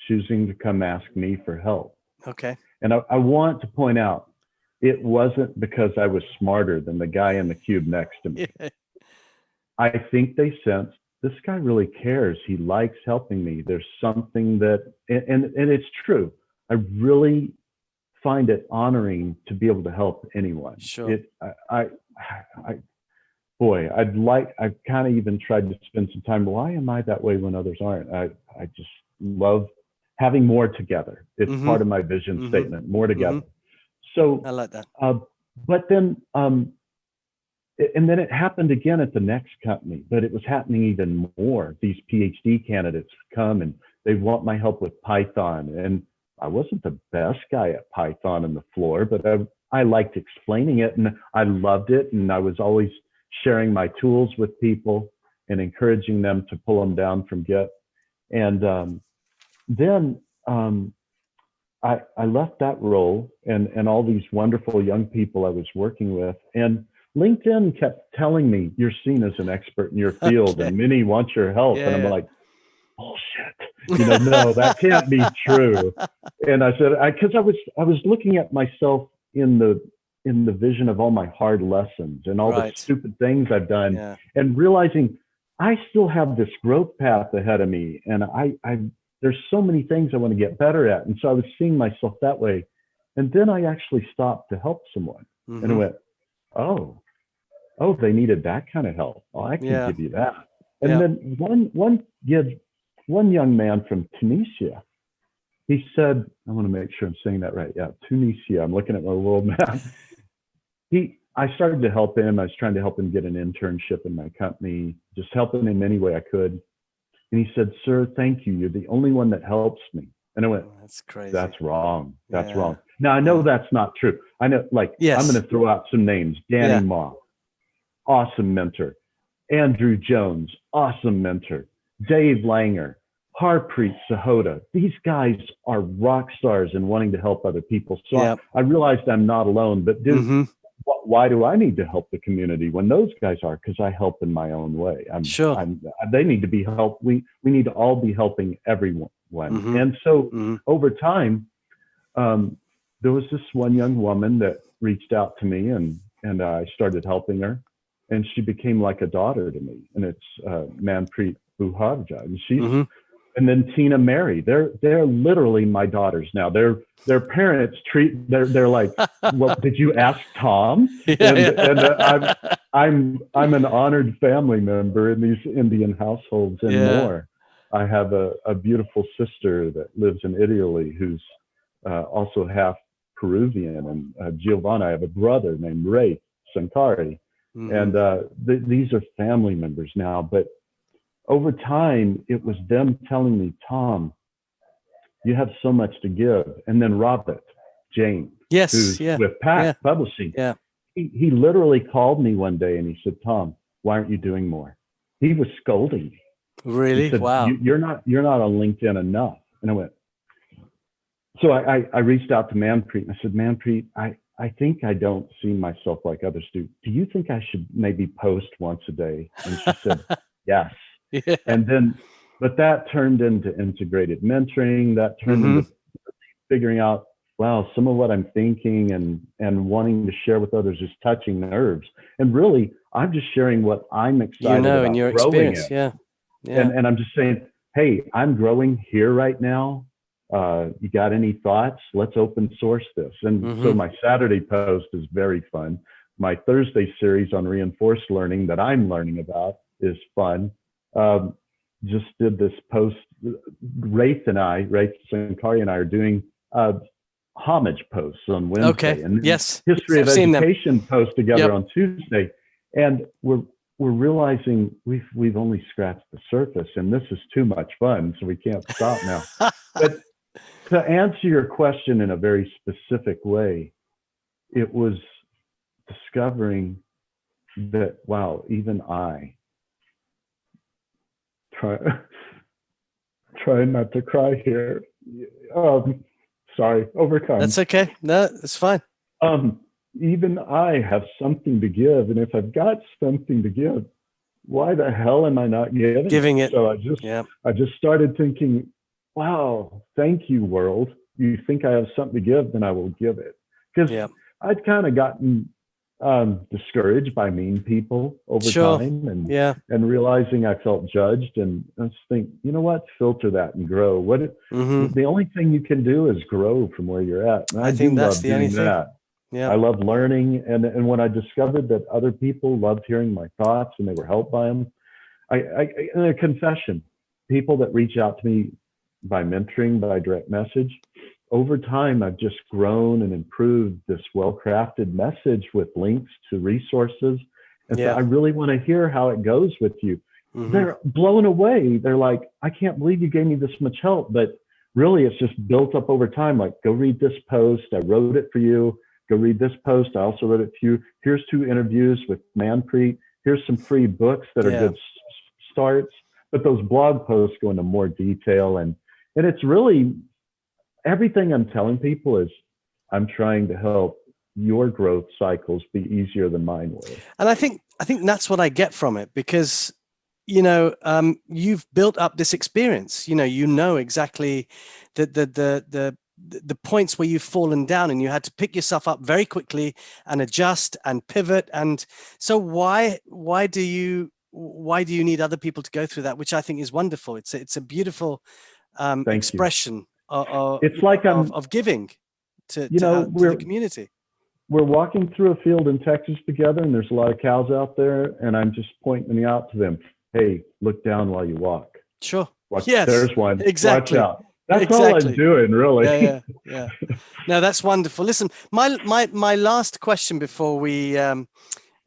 Speaker 2: choosing to come ask me for help.
Speaker 1: Okay.
Speaker 2: And I want to point out, it wasn't because I was smarter than the guy in the cube next to me. Yeah. I think they sensed, this guy really cares. He likes helping me. There's something that, and it's true. I really find it honoring to be able to help anyone.
Speaker 1: Sure.
Speaker 2: I've kind of even tried to spend some time. Why am I that way when others aren't? I just love having more together. It's part of my vision statement, more together. So
Speaker 1: I like that.
Speaker 2: But then, and then it happened again at the next company, but it was happening even more. These PhD candidates come and they want my help with Python. And I wasn't the best guy at Python on the floor, but I liked explaining it and I loved it. And I was always sharing my tools with people and encouraging them to pull them down from Git. And then I left that role and all these wonderful young people I was working with. And LinkedIn kept telling me, you're seen as an expert in your field and many want your help. And I'm like, bullshit. No, that can't be true. And I said, because I was looking at myself in the vision of all my hard lessons and all the stupid things I've done, and realizing I still have this growth path ahead of me. And there's so many things I want to get better at. And so I was seeing myself that way. And then I actually stopped to help someone. And I went, oh, they needed that kind of help. Oh, I can give you that. And then one young man from Tunisia, he said, I want to make sure I'm saying that right. Yeah, Tunisia. I'm looking at my world map. I started to help him. I was trying to help him get an internship in my company, just helping him any way I could. And he said, sir, thank you. You're the only one that helps me. And I went,
Speaker 1: that's crazy.
Speaker 2: That's wrong. That's wrong. Now, I know that's not true. I know, I'm going to throw out some names. Danny Ma, awesome mentor. Andrew Jones, awesome mentor. Dave Langer, Harpreet Sahota. These guys are rock stars in wanting to help other people. So I realized I'm not alone, but dude, why do I need to help the community when those guys are? Because I help in my own way. They need to be helped. We need to all be helping everyone. And so over time, there was this one young woman that reached out to me and I started helping her. And she became like a daughter to me. And it's Manpreet Buharja. And she's and then Tina Mary. They're literally my daughters now. Their parents they're like, well, did you ask Tom? I'm an honored family member in these Indian households and more. I have a beautiful sister that lives in Italy who's also half Peruvian, and Giovanna. I have a brother named Ray Sankari. And these are family members now. But over time, it was them telling me, Tom, you have so much to give. And then Robert James, who's with Pack Publishing, he literally called me one day and he said, Tom, why aren't you doing more? He was scolding me.
Speaker 1: Really?
Speaker 2: He said,
Speaker 1: wow.
Speaker 2: You're not on LinkedIn enough. And I went, so I reached out to Manpreet and I said, Manpreet, I I think I don't see myself like others do. Do you think I should maybe post once a day? And she said, yes.
Speaker 1: Yeah.
Speaker 2: And then, but that turned into integrated mentoring. That turned into figuring out, wow, some of what I'm thinking and wanting to share with others is touching nerves. And really, I'm just sharing what I'm excited about
Speaker 1: in your
Speaker 2: growing
Speaker 1: experience.
Speaker 2: in.
Speaker 1: Yeah.
Speaker 2: And I'm just saying, hey, I'm growing here right now. You got any thoughts? Let's open source this. And so my Saturday post is very fun. My Thursday series on reinforced learning that I'm learning about is fun. Just did this post. Rafe Sankari and I are doing homage posts on Wednesday.
Speaker 1: Okay.
Speaker 2: And
Speaker 1: yes.
Speaker 2: history of education post together on Tuesday. And we're realizing we've only scratched the surface, and this is too much fun, so we can't stop now. But to answer your question in a very specific way, it was discovering that, wow, even I try not to cry here. Sorry, overcome.
Speaker 1: That's okay. No, it's fine.
Speaker 2: Even I have something to give, and if I've got something to give, why the hell am I not giving
Speaker 1: it?
Speaker 2: So I just started thinking, wow, thank you, world. You think I have something to give, then I will give it. Because I'd kind of gotten discouraged by mean people over time, and realizing I felt judged, and I just think, you know what, filter that and grow. The only thing you can do is grow from where you're at. And I think that's the only thing. I love learning, and when I discovered that other people loved hearing my thoughts and they were helped by them, and a confession, people that reach out to me by mentoring, by direct message, over time, I've just grown and improved this well-crafted message with links to resources. And so I really want to hear how it goes with you. They're blown away. They're like, I can't believe you gave me this much help. But really, it's just built up over time. Like, go read this post. I wrote it for you. Go read this post. I also wrote it for you. Here's 2 interviews with Manpreet. Here's some free books that are good starts. But those blog posts go into more detail. And it's really, everything I'm telling people is I'm trying to help your growth cycles be easier than mine were.
Speaker 1: And I think that's what I get from it, because, you've built up this experience. You know exactly the points where you've fallen down, and you had to pick yourself up very quickly and adjust and pivot. And so why do you need other people to go through that, which I think is wonderful. It's a beautiful expression of giving to the community.
Speaker 2: We're walking through a field in Texas together, and there's a lot of cows out there, and I'm just pointing out to them, hey, look down while you walk.
Speaker 1: Sure.
Speaker 2: Yes. There's one.
Speaker 1: Exactly.
Speaker 2: Watch out. That's all I'm doing, really.
Speaker 1: Yeah. No, that's wonderful. Listen, my last question before we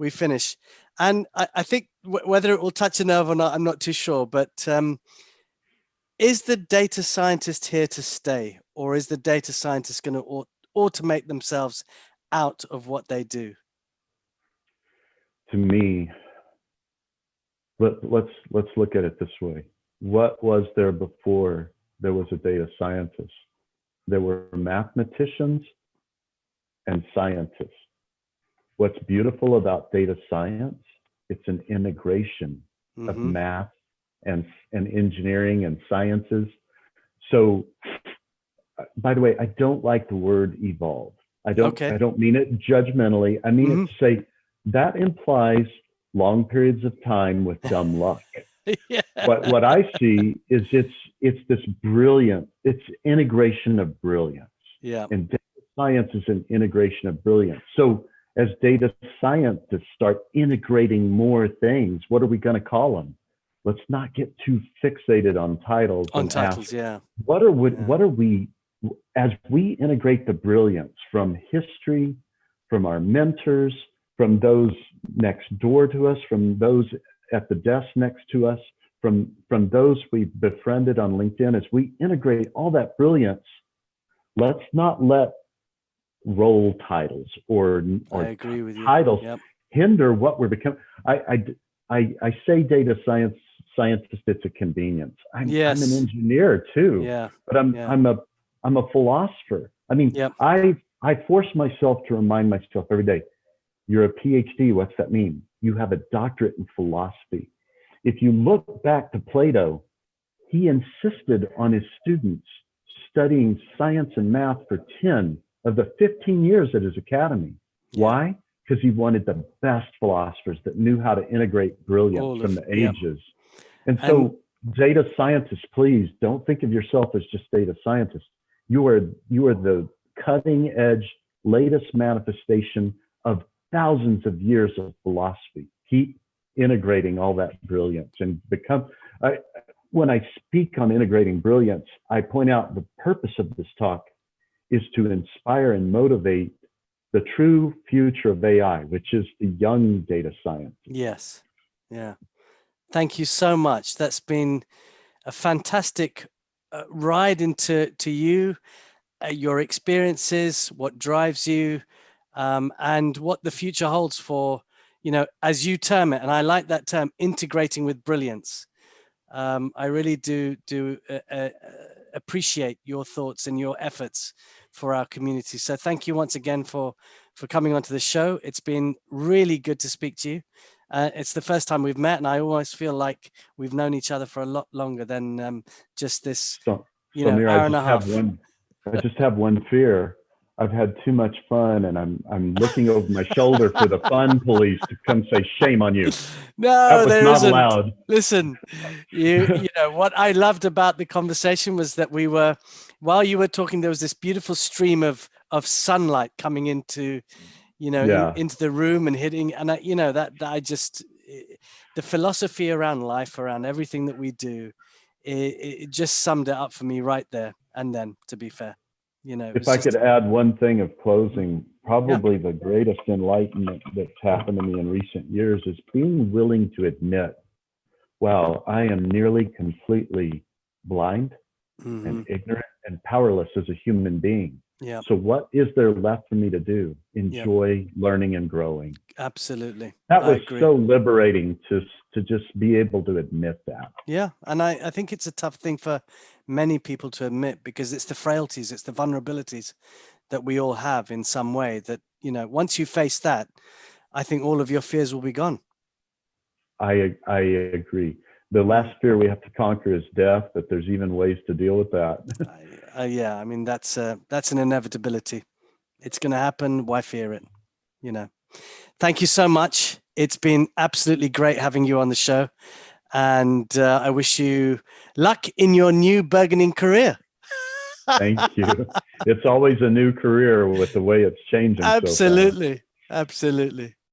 Speaker 1: finish, and I think whether it will touch a nerve or not, I'm not too sure, but is the data scientist here to stay, or is the data scientist going to automate themselves out of what they do?
Speaker 2: To me, let's look at it this way. What was there before there was a data scientist? There were mathematicians and scientists. What's beautiful about data science, it's an integration of math and engineering and sciences. So, by the way, I don't like the word evolve. I don't mean it judgmentally. I mean it to say that implies long periods of time with dumb luck. What I see is it's this brilliant, it's integration of brilliance. And data science is an integration of brilliance. So as data scientists start integrating more things, what are we going to call them? Let's not get too fixated on titles. What are we, as we integrate the brilliance from history, from our mentors, from those next door to us, from those at the desk next to us, from those we befriended on LinkedIn, as we integrate all that brilliance, let's not let role titles or titles hinder what we're becoming. I say data scientist, it's a convenience. I'm an engineer too, but I'm a philosopher. I mean, I force myself to remind myself every day, you're a PhD. What's that mean? You have a doctorate in philosophy. If you look back to Plato, he insisted on his students studying science and math for 10 of the 15 years at his academy. Yeah. Why? Because he wanted the best philosophers that knew how to integrate brilliance from the ages. And so data scientists, please don't think of yourself as just data scientists. You are the cutting edge, latest manifestation of thousands of years of philosophy. Keep integrating all that brilliance and when I speak on integrating brilliance, I point out the purpose of this talk is to inspire and motivate the true future of AI, which is the young data science.
Speaker 1: Yes. Yeah. Thank you so much. That's been a fantastic ride into you, your experiences, what drives you, and what the future holds for, as you term it, and I like that term, integrating with brilliance. I really do appreciate your thoughts and your efforts for our community. So thank you once again for coming onto the show. It's been really good to speak to you. It's the first time we've met, and I almost feel like we've known each other for a lot longer than just this, hour and a half.
Speaker 2: I just have one fear. I've had too much fun, and I'm looking over my shoulder for the fun police to come say, "Shame on you."
Speaker 1: No, there isn't.
Speaker 2: Allowed.
Speaker 1: Listen, you know what I loved about the conversation was that while you were talking, there was this beautiful stream of sunlight coming into, into the room and hitting, and the philosophy around life, around everything that we do, it just summed it up for me right there and then. To be fair.
Speaker 2: If I could add one thing of closing, probably the greatest enlightenment that's happened to me in recent years is being willing to admit, wow, I am nearly completely blind and ignorant and powerless as a human being.
Speaker 1: Yeah.
Speaker 2: So what is there left for me to do? Enjoy learning and growing.
Speaker 1: Absolutely.
Speaker 2: That was so liberating to just be able to admit that.
Speaker 1: Yeah. And I think it's a tough thing for many people to admit, because it's the frailties, it's the vulnerabilities that we all have in some way that, once you face that, I think all of your fears will be gone. I
Speaker 2: agree. The last fear we have to conquer is death, but there's even ways to deal with that.
Speaker 1: Yeah, I mean, that's an inevitability. It's going to happen. Why fear it? Thank you so much. It's been absolutely great having you on the show. And I wish you luck in your new burgeoning career.
Speaker 2: Thank you. It's always a new career with the way it's changing.
Speaker 1: Absolutely. So far. Absolutely.